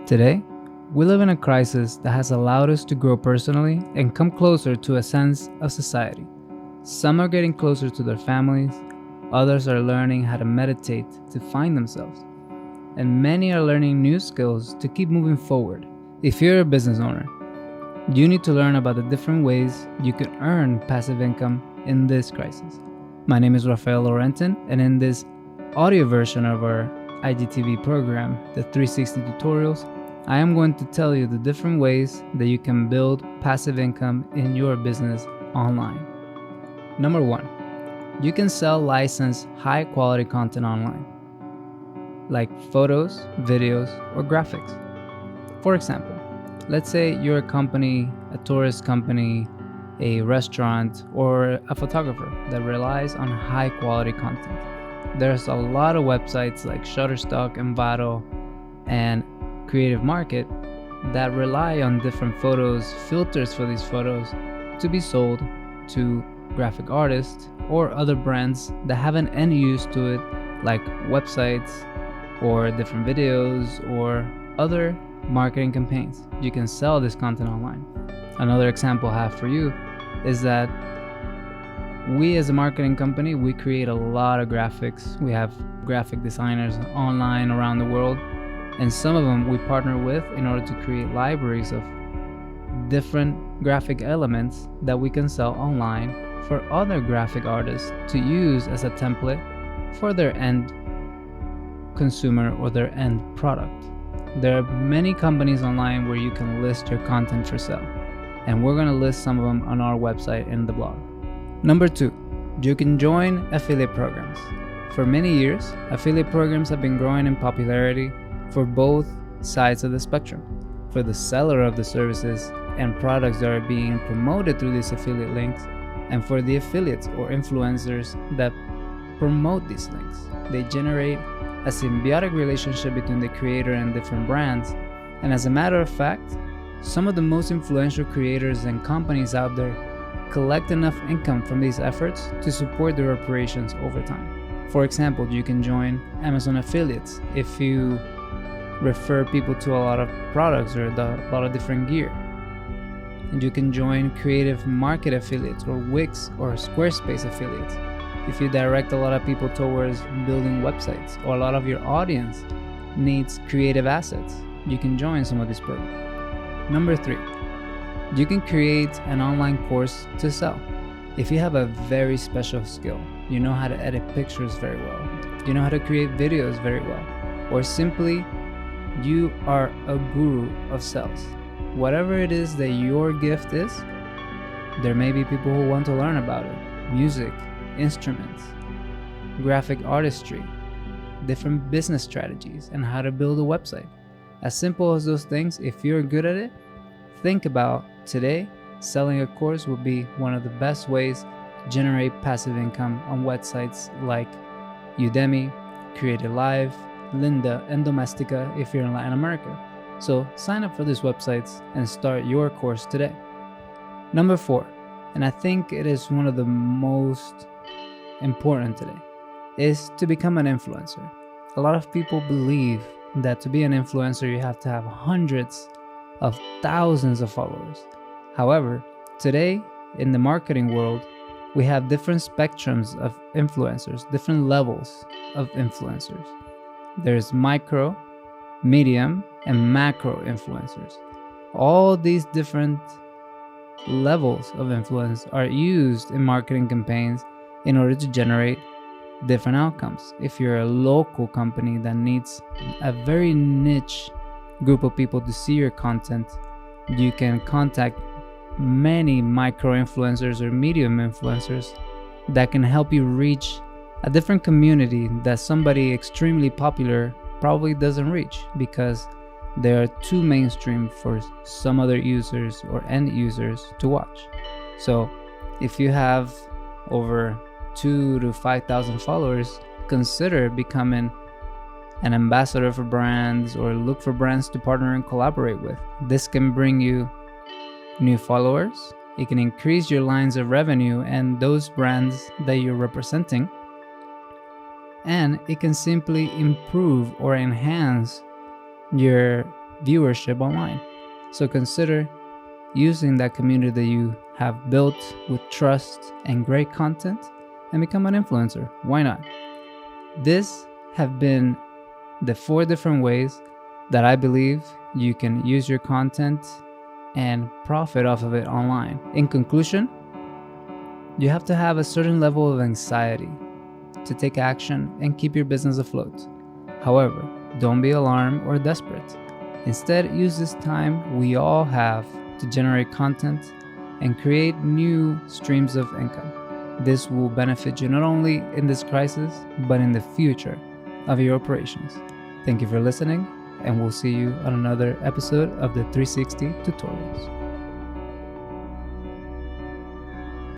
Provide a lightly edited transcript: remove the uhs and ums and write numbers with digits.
Today, we live in a crisis that has allowed us to grow personally and come closer to a sense of society. Some are getting closer to their families, others are learning how to meditate to find themselves, and many are learning new skills to keep moving forward. If you're a business owner, you need to learn about the different ways you can earn passive income in this crisis. My name is Rafael Laurentin, and in this audio version of our IGTV program, the 360 tutorials, I am going to tell you the different ways that you can build passive income in your business online. Number 1, you can sell licensed high quality content online, like photos, videos, or graphics. For example, let's say you're a company, a tourist company, a restaurant, or a photographer that relies on high quality content. There's a lot of websites like Shutterstock, Envato, and Creative Market that rely on different photos, filters for these photos to be sold to graphic artists or other brands that have an end use to it, like websites or different videos or other marketing campaigns. You can sell this content online. Another example I have for you is that we as a marketing company, we create a lot of graphics. We have graphic designers online around the world, and some of them we partner with in order to create libraries of different graphic elements that we can sell online for other graphic artists to use as a template for their end consumer or their end product. There are many companies online where you can list your content for sale, and we're going to list some of them on our website in the blog. Number 2, you can join affiliate programs. For many years, affiliate programs have been growing in popularity for both sides of the spectrum. For the seller of the services and products that are being promoted through these affiliate links, and for the affiliates or influencers that promote these links. They generate a symbiotic relationship between the creator and different brands. And as a matter of fact, some of the most influential creators and companies out there collect enough income from these efforts to support their operations over time. For example, you can join Amazon affiliates if you refer people to a lot of products or a lot of different gear. And you can join Creative Market affiliates or Wix or Squarespace affiliates if you direct a lot of people towards building websites, or a lot of your audience needs creative assets. You can join some of these programs. Number 3, you can create an online course to sell. If you have a very special skill, you know how to edit pictures very well, you know how to create videos very well, or simply you are a guru of sales. Whatever it is that your gift is, there may be people who want to learn about it. Music, instruments, graphic artistry, different business strategies, and how to build a website. As simple as those things, if you're good at it, think about today, selling a course would be one of the best ways to generate passive income on websites like Udemy, Creative Live, Lynda, and Domestika if you're in Latin America. So sign up for these websites and start your course today. Number 4, and I think it is one of the most important today, is to become an influencer. A lot of people believe that to be an influencer you have to have hundreds of thousands of followers. However, today in the marketing world, we have different spectrums of influencers, different levels of influencers. There's micro, medium, and macro influencers. All these different levels of influence are used in marketing campaigns in order to generate different outcomes. If you're a local company that needs a very niche group of people to see your content, you can contact many micro influencers or medium influencers that can help you reach a different community that somebody extremely popular probably doesn't reach, because they are too mainstream for some other users or end users to watch. So if you have over 2,000 to 5,000 followers, consider becoming an ambassador for brands or look for brands to partner and collaborate with. This can bring you new followers, it can increase your lines of revenue and those brands that you're representing, and it can simply improve or enhance your viewership online. So consider using that community that you have built with trust and great content and become an influencer. Why not? This have been the 4 different ways that I believe you can use your content and profit off of it online. In conclusion, you have to have a certain level of anxiety to take action and keep your business afloat. However, don't be alarmed or desperate. Instead, use this time we all have to generate content and create new streams of income. This will benefit you not only in this crisis, but in the future of your operations. Thank you for listening, and we'll see you on another episode of the 360 Tutorials.